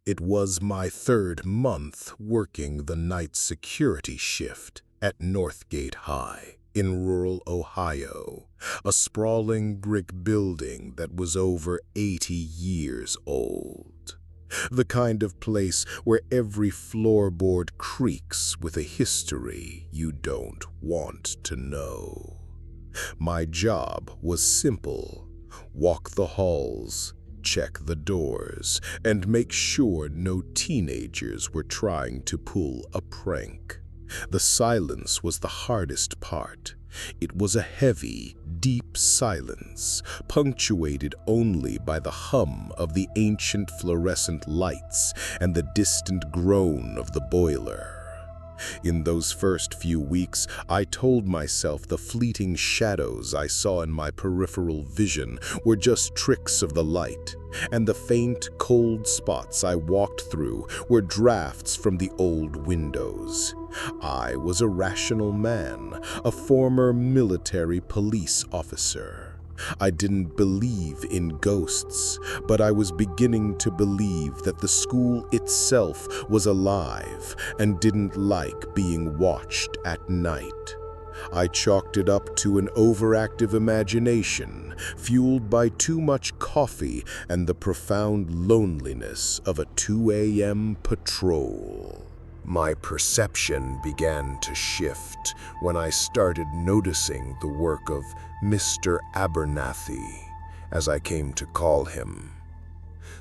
It was my third month working the night security shift at Northgate High in rural Ohio, a sprawling brick building that was over 80 years old. The kind of place where every floorboard creaks with a history you don't want to know. My job was simple: walk the halls, check the doors, and make sure no teenagers were trying to pull a prank. The silence was the hardest part. It was a heavy, deep silence, punctuated only by the hum of the ancient fluorescent lights and the distant groan of the boiler. In those first few weeks, I told myself the fleeting shadows I saw in my peripheral vision were just tricks of the light, and the faint, cold spots I walked through were drafts from the old windows. I was a rational man, a former military police officer. I didn't believe in ghosts, but I was beginning to believe that the school itself was alive and didn't like being watched at night. I chalked it up to an overactive imagination, fueled by too much coffee and the profound loneliness of a 2 a.m. patrol. My perception began to shift when I started noticing the work of Mr. Abernathy, as I came to call him.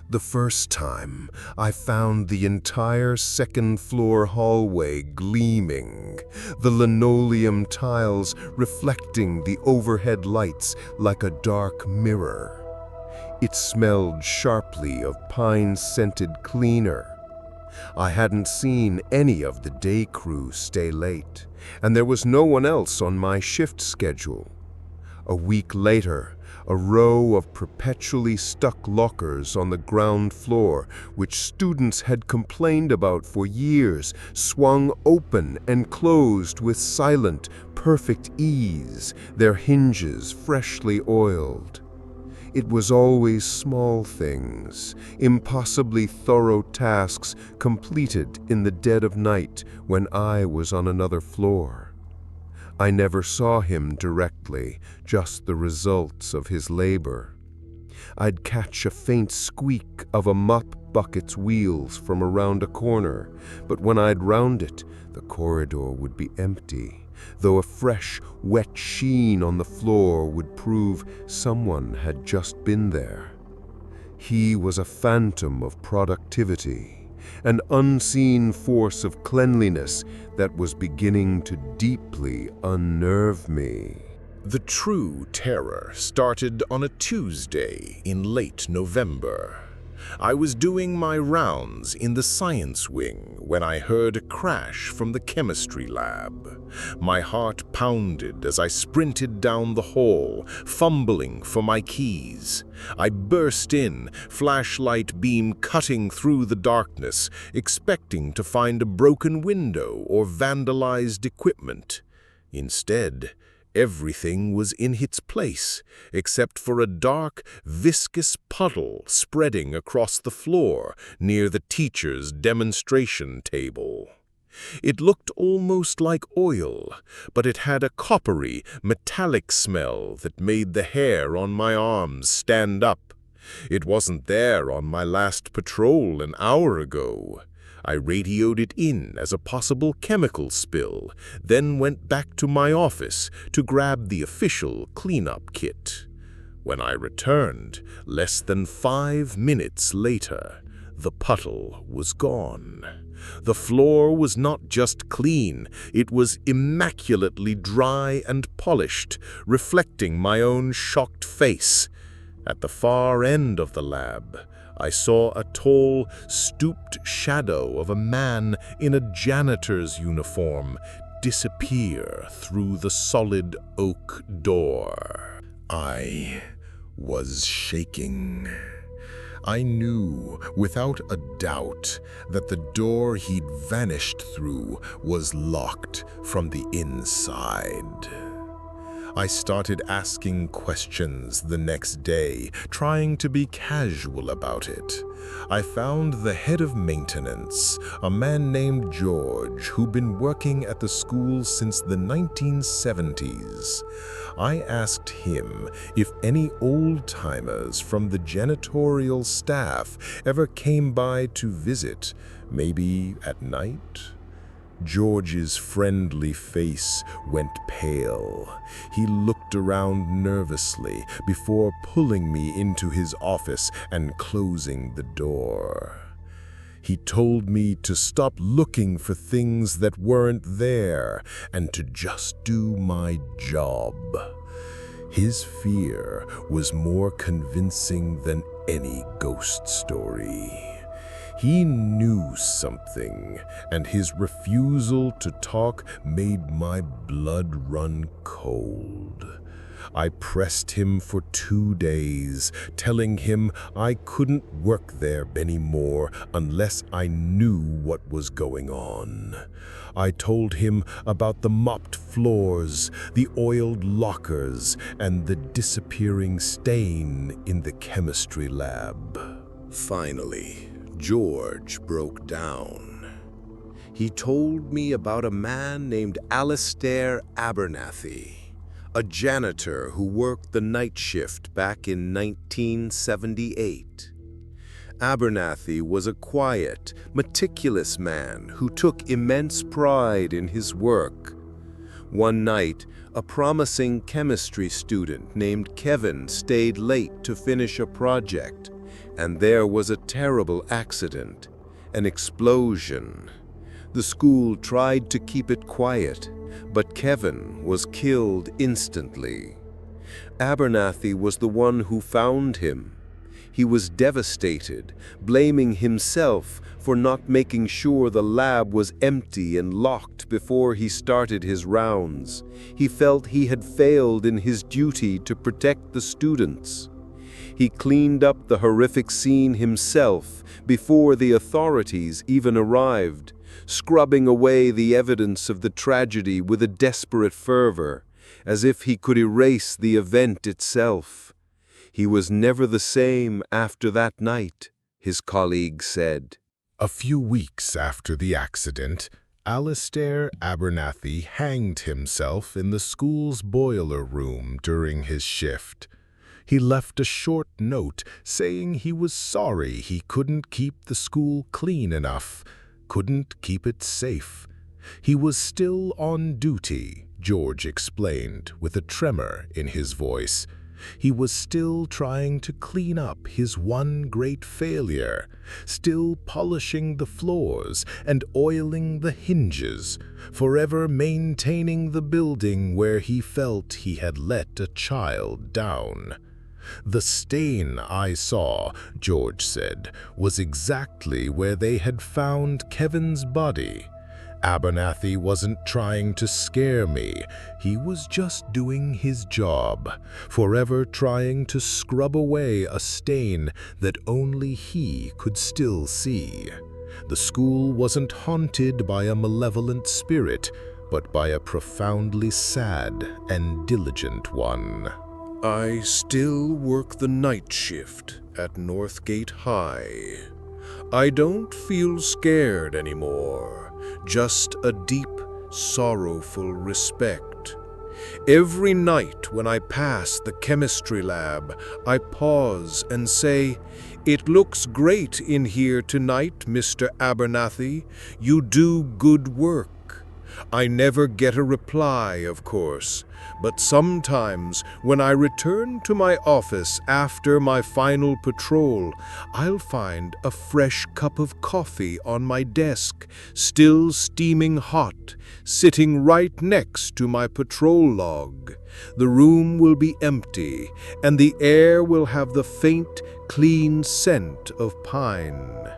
The first time, I found the entire second-floor hallway gleaming, the linoleum tiles reflecting the overhead lights like a dark mirror. It smelled sharply of pine-scented cleaner. I hadn't seen any of the day crew stay late, and there was no one else on my shift schedule. A week later, a row of perpetually stuck lockers on the ground floor, which students had complained about for years, swung open and closed with silent, perfect ease, their hinges freshly oiled. It was always small things, impossibly thorough tasks completed in the dead of night when I was on another floor. I never saw him directly, just the results of his labor. I'd catch a faint squeak of a mop bucket's wheels from around a corner, but when I'd round it, the corridor would be empty, though a fresh, wet sheen on the floor would prove someone had just been there. He was a phantom of productivity, an unseen force of cleanliness that was beginning to deeply unnerve me. The true terror started on a Tuesday in late November. I was doing my rounds in the science wing when I heard a crash from the chemistry lab. My heart pounded as I sprinted down the hall, fumbling for my keys. I burst in, flashlight beam cutting through the darkness, expecting to find a broken window or vandalized equipment. Instead, everything was in its place, except for a dark, viscous puddle spreading across the floor near the teacher's demonstration table. It looked almost like oil, but it had a coppery, metallic smell that made the hair on my arms stand up. It wasn't there on my last patrol an hour ago. I radioed it in as a possible chemical spill, then went back to my office to grab the official cleanup kit. When I returned, less than 5 minutes later, the puddle was gone. The floor was not just clean, it was immaculately dry and polished, reflecting my own shocked face. At the far end of the lab, I saw a tall, stooped shadow of a man in a janitor's uniform disappear through the solid oak door. I was shaking. I knew, without a doubt, that the door he'd vanished through was locked from the inside. I started asking questions the next day, trying to be casual about it. I found the head of maintenance, a man named George, who'd been working at the school since the 1970s. I asked him if any old-timers from the janitorial staff ever came by to visit, maybe at night. George's friendly face went pale. He looked around nervously before pulling me into his office and closing the door. He told me to stop looking for things that weren't there and to just do my job. His fear was more convincing than any ghost story. He knew something, and his refusal to talk made my blood run cold. I pressed him for 2 days, telling him I couldn't work there anymore unless I knew what was going on. I told him about the mopped floors, the oiled lockers, and the disappearing stain in the chemistry lab. Finally, George broke down. He told me about a man named Alistair Abernathy, a janitor who worked the night shift back in 1978. Abernathy was a quiet, meticulous man who took immense pride in his work. One night, a promising chemistry student named Kevin stayed late to finish a project, and there was a terrible accident, an explosion. The school tried to keep it quiet, but Kevin was killed instantly. Abernathy was the one who found him. He was devastated, blaming himself for not making sure the lab was empty and locked before he started his rounds. He felt he had failed in his duty to protect the students. He cleaned up the horrific scene himself before the authorities even arrived, scrubbing away the evidence of the tragedy with a desperate fervor, as if he could erase the event itself. He was never the same after that night, his colleague said. A few weeks after the accident, Alistair Abernathy hanged himself in the school's boiler room during his shift. He left a short note saying he was sorry he couldn't keep the school clean enough, couldn't keep it safe. He was still on duty, George explained with a tremor in his voice. He was still trying to clean up his one great failure, still polishing the floors and oiling the hinges, forever maintaining the building where he felt he had let a child down. The stain I saw, George said, was exactly where they had found Kevin's body. Abernathy wasn't trying to scare me. He was just doing his job, forever trying to scrub away a stain that only he could still see. The school wasn't haunted by a malevolent spirit, but by a profoundly sad and diligent one. I still work the night shift at Northgate High. I don't feel scared anymore, just a deep, sorrowful respect. Every night when I pass the chemistry lab, I pause and say, "It looks great in here tonight, Mr. Abernathy. You do good work." I never get a reply, of course, but sometimes when I return to my office after my final patrol, I'll find a fresh cup of coffee on my desk, still steaming hot, sitting right next to my patrol log. The room will be empty, and the air will have the faint, clean scent of pine.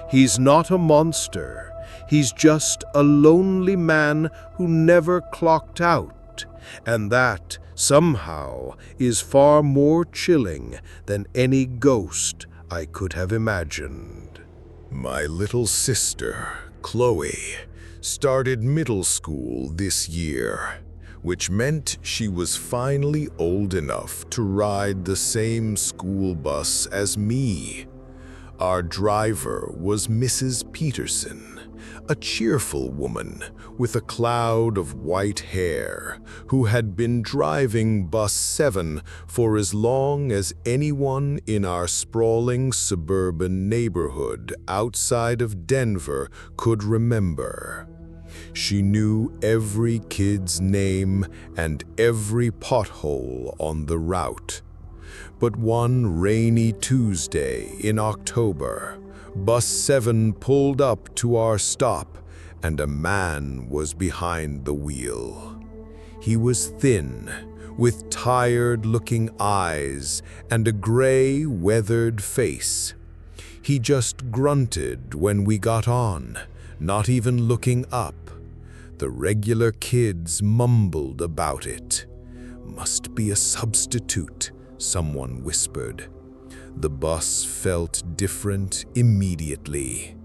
He's not a monster. He's just a lonely man who never clocked out, and that, somehow, is far more chilling than any ghost I could have imagined. My little sister, Chloe, started middle school this year. which meant she was finally old enough to ride the same school bus as me. Our driver was Mrs. Peterson, a cheerful woman with a cloud of white hair who had been driving Bus 7 for as long as anyone in our sprawling suburban neighborhood outside of Denver could remember. She knew every kid's name and every pothole on the route. But one rainy Tuesday in October, Bus 7 pulled up to our stop, and a man was behind the wheel. He was thin, with tired-looking eyes and a gray, weathered face. He just grunted when we got on, not even looking up. The regular kids mumbled about it. "Must be a substitute," someone whispered. The bus felt different immediately.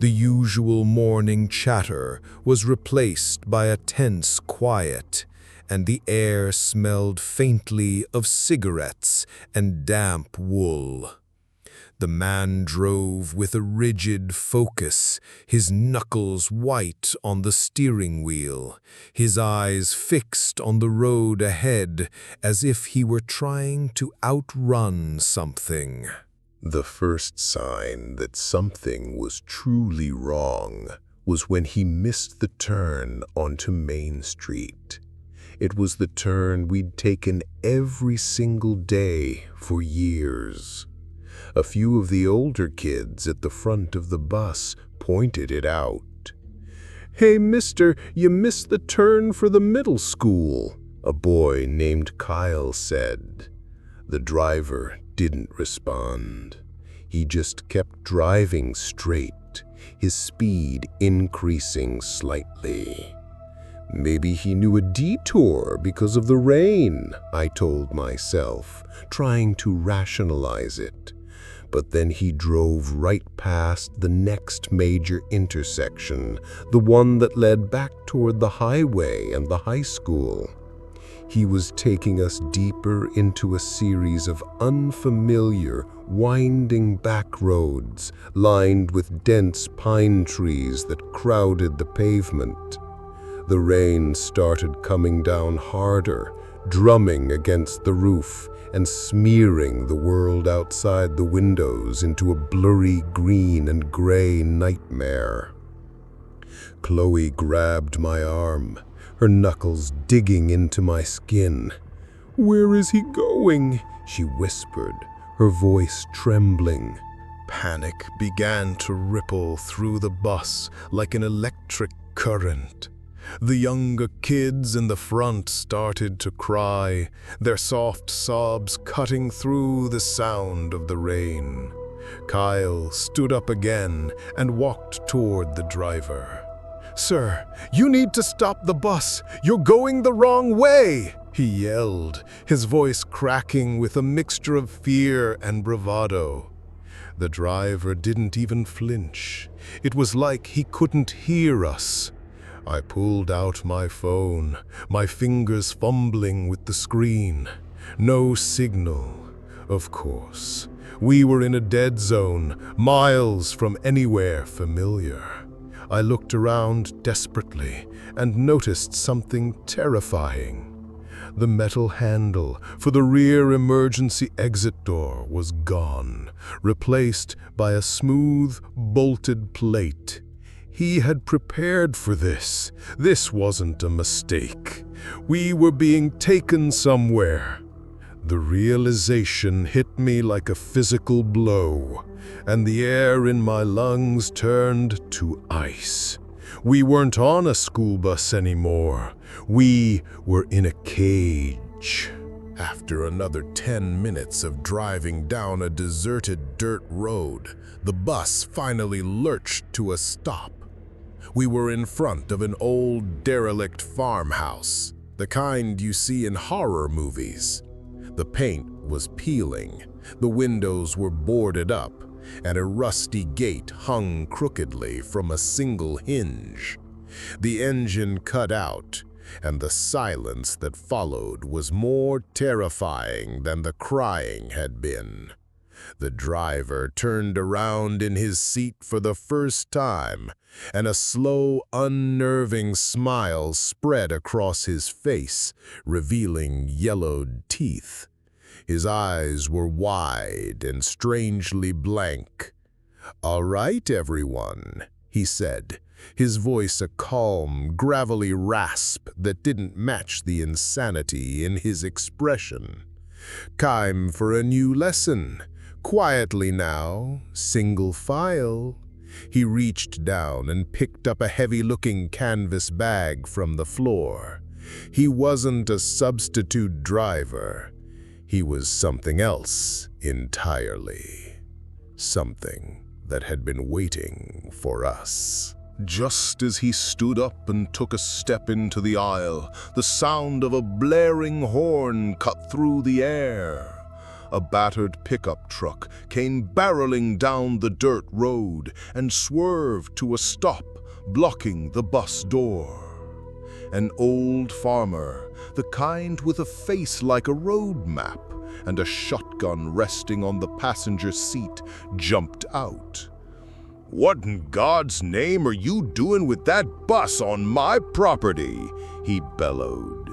The usual morning chatter was replaced by a tense quiet, and the air smelled faintly of cigarettes and damp wool. The man drove with a rigid focus, his knuckles white on the steering wheel, his eyes fixed on the road ahead as if he were trying to outrun something. The first sign that something was truly wrong was when he missed the turn onto Main Street. It was the turn we'd taken every single day for years. A few of the older kids at the front of the bus pointed it out. "Hey, mister, you missed the turn for the middle school," a boy named Kyle said. The driver didn't respond. He just kept driving straight, his speed increasing slightly. "Maybe he knew a detour because of the rain," I told myself, trying to rationalize it. But then he drove right past the next major intersection, the one that led back toward the highway and the high school. He was taking us deeper into a series of unfamiliar, winding back roads lined with dense pine trees that crowded the pavement. The rain started coming down harder, drumming against the roof and smearing the world outside the windows into a blurry green and gray nightmare. Chloe grabbed my arm, her knuckles digging into my skin. "Where is he going?" she whispered, her voice trembling. Panic began to ripple through the bus like an electric current. The younger kids in the front started to cry, their soft sobs cutting through the sound of the rain. Kyle stood up again and walked toward the driver. "Sir, you need to stop the bus. You're going the wrong way," he yelled, his voice cracking with a mixture of fear and bravado. The driver didn't even flinch. It was like he couldn't hear us. I pulled out my phone, my fingers fumbling with the screen. No signal, of course. We were in a dead zone, miles from anywhere familiar. I looked around desperately and noticed something terrifying. The metal handle for the rear emergency exit door was gone, replaced by a smooth, bolted plate. He had prepared for this. This wasn't a mistake. We were being taken somewhere. The realization hit me like a physical blow, and the air in my lungs turned to ice. We weren't on a school bus anymore. We were in a cage. After another 10 minutes of driving down a deserted dirt road, the bus finally lurched to a stop. We were in front of an old, derelict farmhouse, the kind you see in horror movies. The paint was peeling, the windows were boarded up, and a rusty gate hung crookedly from a single hinge. The engine cut out, and the silence that followed was more terrifying than the crying had been. The driver turned around in his seat for the first time, and a slow, unnerving smile spread across his face, revealing yellowed teeth. His eyes were wide and strangely blank. "All right, everyone," he said, his voice a calm, gravelly rasp that didn't match the insanity in his expression. "Time for a new lesson. Quietly now, single file." He reached down and picked up a heavy-looking canvas bag from the floor. He wasn't a substitute driver. He was something else entirely. Something that had been waiting for us. Just as he stood up and took a step into the aisle, the sound of a blaring horn cut through the air. A battered pickup truck came barreling down the dirt road and swerved to a stop, blocking the bus door. An old farmer, the kind with a face like a road map and a shotgun resting on the passenger seat, jumped out. "What in God's name are you doing with that bus on my property?" he bellowed.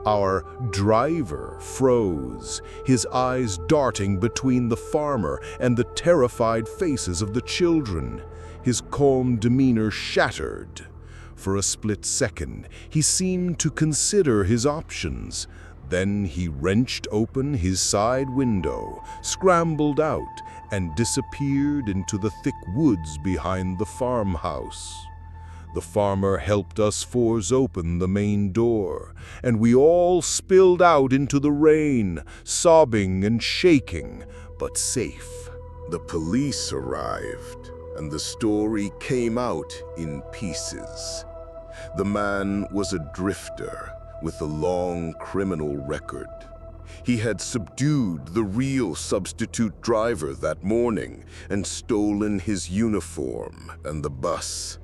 Our driver froze, his eyes darting between the farmer and the terrified faces of the children. His calm demeanor shattered. For a split second, he seemed to consider his options. Then he wrenched open his side window, scrambled out, and disappeared into the thick woods behind the farmhouse. The farmer helped us force open the main door, and we all spilled out into the rain, sobbing and shaking, but safe. The police arrived, and the story came out in pieces. The man was a drifter with a long criminal record. He had subdued the real substitute driver that morning and stolen his uniform and the bus.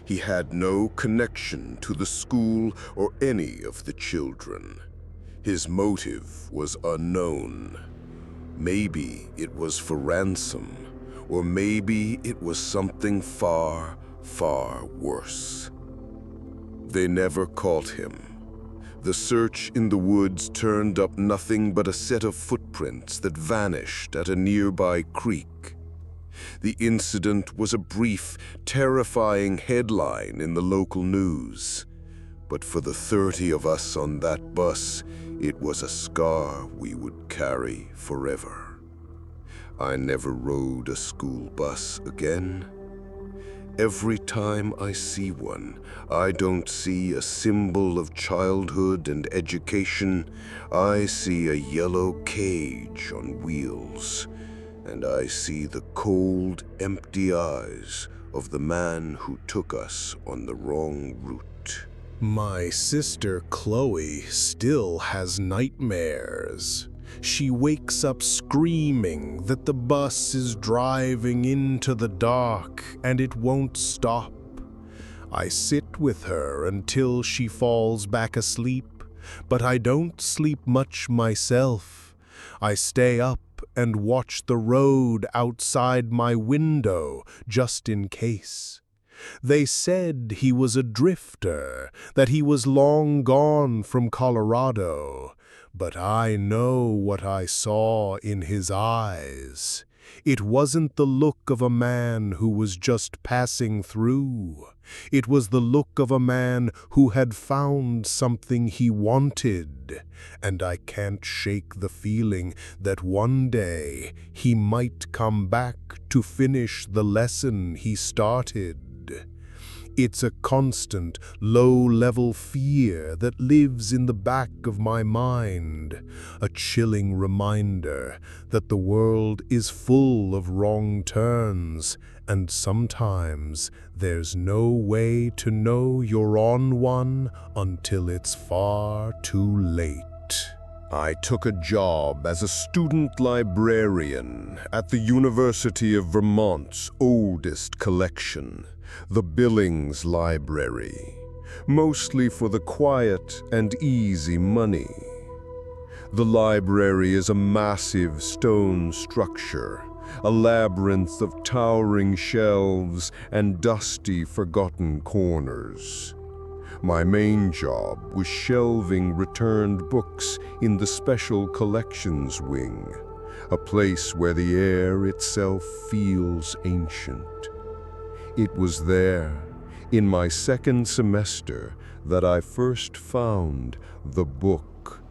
He had no connection to the school or any of the children. His motive was unknown. Maybe it was for ransom, or maybe it was something far, far worse. They never caught him. The search in the woods turned up nothing but a set of footprints that vanished at a nearby creek. The incident was a brief, terrifying headline in the local news. But for the 30 of us on that bus, it was a scar we would carry forever. I never rode a school bus again. Every time I see one, I don't see a symbol of childhood and education. I see a yellow cage on wheels. And I see the cold, empty eyes of the man who took us on the wrong route. My sister Chloe still has nightmares. She wakes up screaming that the bus is driving into the dark and it won't stop. I sit with her until she falls back asleep, but I don't sleep much myself. I stay up and watch the road outside my window just in case. They said he was a drifter, that he was long gone from Colorado, but I know what I saw in his eyes. It wasn't the look of a man who was just passing through. It was the look of a man who had found something he wanted, and I can't shake the feeling that one day he might come back to finish the lesson he started. It's a constant, low-level fear that lives in the back of my mind, a chilling reminder that the world is full of wrong turns, and sometimes there's no way to know you're on one until it's far too late. I took a job as a student librarian at the University of Vermont's oldest collection, the Billings Library. mostly for the quiet and easy money. The library is a massive stone structure, a labyrinth of towering shelves and dusty, forgotten corners. My main job was shelving returned books in the special collections wing, a place where the air itself feels ancient. It was there, in my second semester, that I first found the book.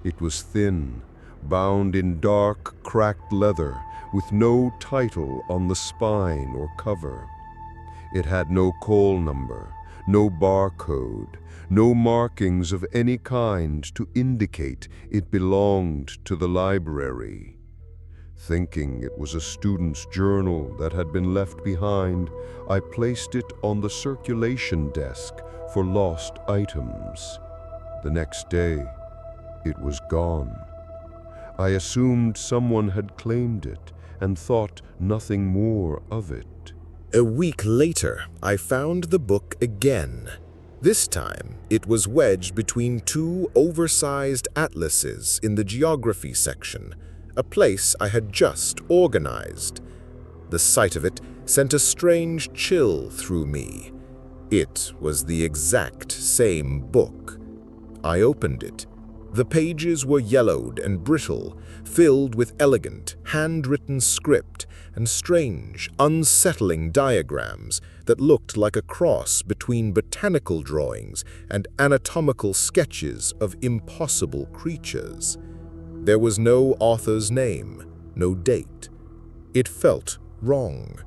It was thin, bound in dark, cracked leather, with no title on the spine or cover. It had no call number, no barcode, no markings of any kind to indicate it belonged to the library. Thinking it was a student's journal that had been left behind, I placed it on the circulation desk for lost items. The next day, it was gone. I assumed someone had claimed it and thought nothing more of it. A week later, I found the book again. This time, it was wedged between two oversized atlases in the geography section, a place I had just organized. The sight of it sent a strange chill through me. It was the exact same book. I opened it. The pages were yellowed and brittle, filled with elegant, handwritten script and strange, unsettling diagrams that looked like a cross between botanical drawings and anatomical sketches of impossible creatures. There was no author's name, no date. It felt wrong.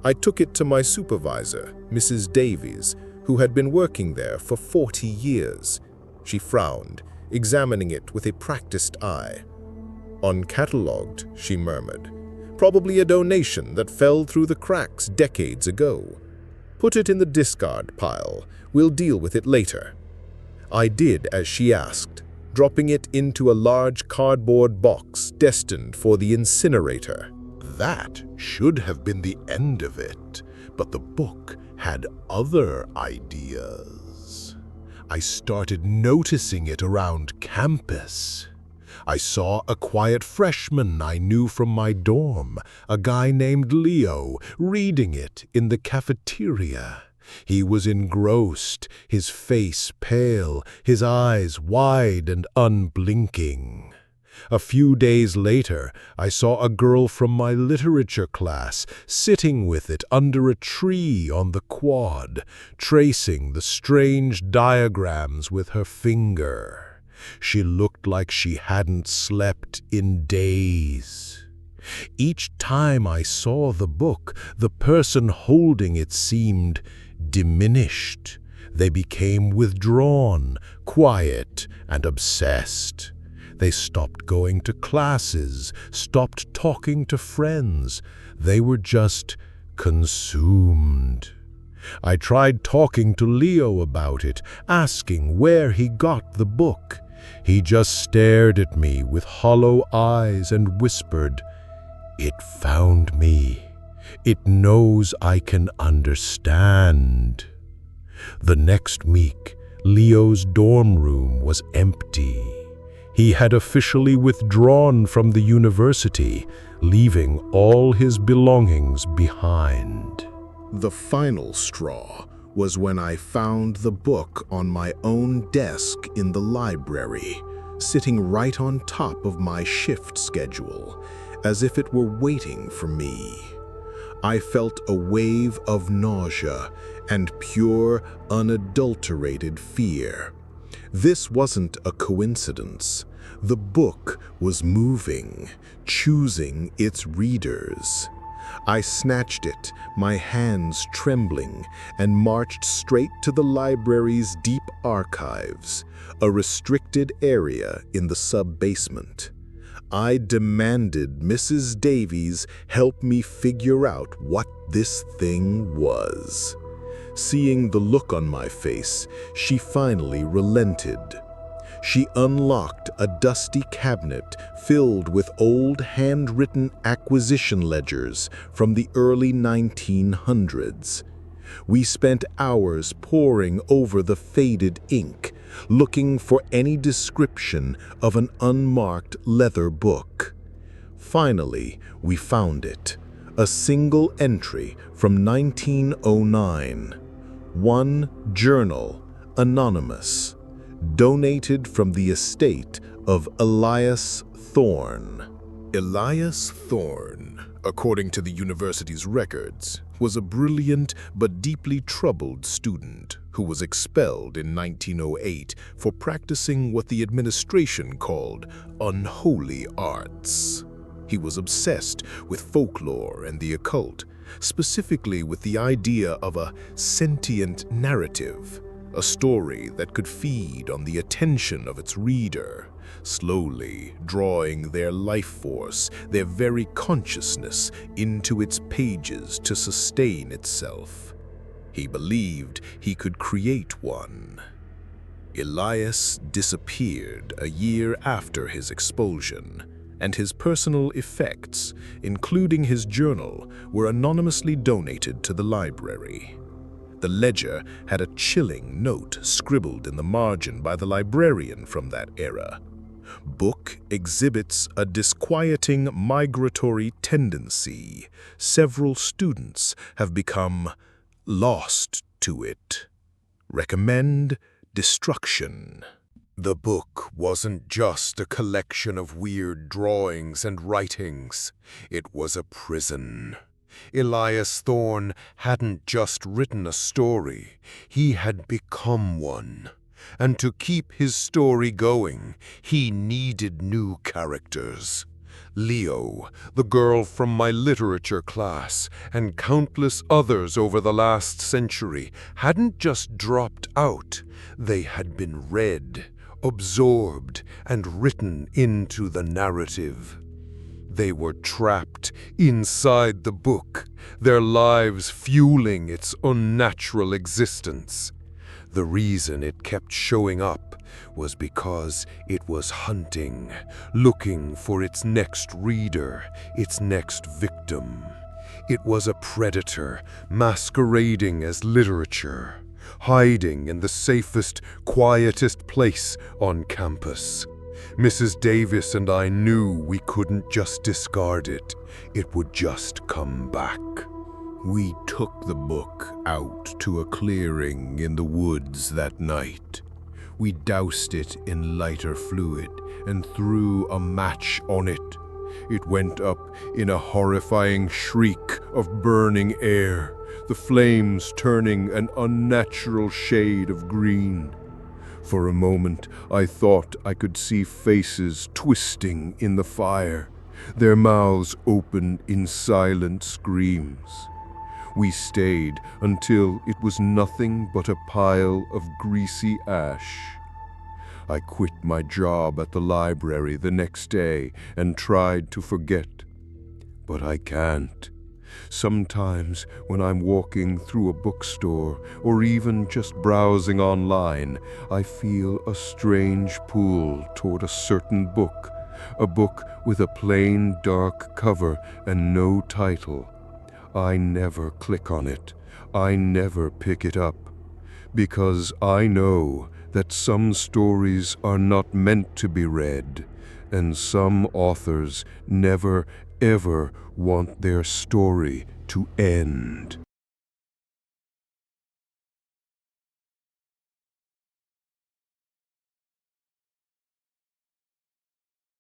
I took it to my supervisor, Mrs. Davies, who had been working there for 40 years. She frowned, examining it with a practiced eye. "Uncatalogued," she murmured. "Probably a donation that fell through the cracks decades ago. Put it in the discard pile. We'll deal with it later." I did as she asked, dropping it into a large cardboard box destined for the incinerator. That should have been the end of it, but the book had other ideas. I started noticing it around campus. I saw a quiet freshman I knew from my dorm, a guy named Leo, reading it in the cafeteria. He was engrossed, his face pale, his eyes wide and unblinking. A few days later, I saw a girl from my literature class sitting with it under a tree on the quad, tracing the strange diagrams with her finger. She looked like she hadn't slept in days. Each time I saw the book, the person holding it seemed diminished. They became withdrawn, quiet, and obsessed. They stopped going to classes, stopped talking to friends. They were just consumed. I tried talking to Leo about it, asking where he got the book. He just stared at me with hollow eyes and whispered, "It found me. It knows I can understand." The next week, Leo's dorm room was empty. He had officially withdrawn from the university, leaving all his belongings behind. The final straw was when I found the book on my own desk in the library, sitting right on top of my shift schedule, as if it were waiting for me. I felt a wave of nausea and pure, unadulterated fear. This wasn't a coincidence. The book was moving, choosing its readers. I snatched it, my hands trembling, and marched straight to the library's deep archives, a restricted area in the sub-basement. I demanded Mrs. Davies help me figure out what this thing was. Seeing the look on my face, she finally relented. She unlocked a dusty cabinet filled with old handwritten acquisition ledgers from the early 1900s. We spent hours poring over the faded ink, looking for any description of an unmarked leather book. Finally, we found it, a single entry from 1909. One journal, anonymous, donated from the estate of Elias Thorne. Elias Thorne, according to the university's records, was a brilliant but deeply troubled student who was expelled in 1908 for practicing what the administration called unholy arts. He was obsessed with folklore and the occult, specifically with the idea of a sentient narrative, a story that could feed on the attention of its reader, slowly drawing their life force, their very consciousness, into its pages to sustain itself. He believed he could create one. Elias disappeared a year after his expulsion, and his personal effects, including his journal, were anonymously donated to the library. The ledger had a chilling note scribbled in the margin by the librarian from that era. Book exhibits a disquieting migratory tendency. Several students have become lost to it. Recommend destruction. The book wasn't just a collection of weird drawings and writings. It was a prison. Elias Thorne hadn't just written a story, he had become one. And to keep his story going, he needed new characters. Leo, the girl from my literature class, and countless others over the last century hadn't just dropped out, they had been read, absorbed, and written into the narrative. They were trapped inside the book, their lives fueling its unnatural existence. The reason it kept showing up was because it was hunting, looking for its next reader, its next victim. It was a predator masquerading as literature, hiding in the safest, quietest place on campus. Mrs. Davis and I knew we couldn't just discard it. It would just come back. We took the book out to a clearing in the woods that night. We doused it in lighter fluid and threw a match on it. It went up in a horrifying shriek of burning air, the flames turning an unnatural shade of green. For a moment, I thought I could see faces twisting in the fire, their mouths open in silent screams. We stayed until it was nothing but a pile of greasy ash. I quit my job at the library the next day and tried to forget. But I can't. Sometimes when I'm walking through a bookstore or even just browsing online, I feel a strange pull toward a certain book, a book with a plain dark cover and no title. I never click on it. I never pick it up. Because I know that some stories are not meant to be read, and some authors never, ever want their story to end.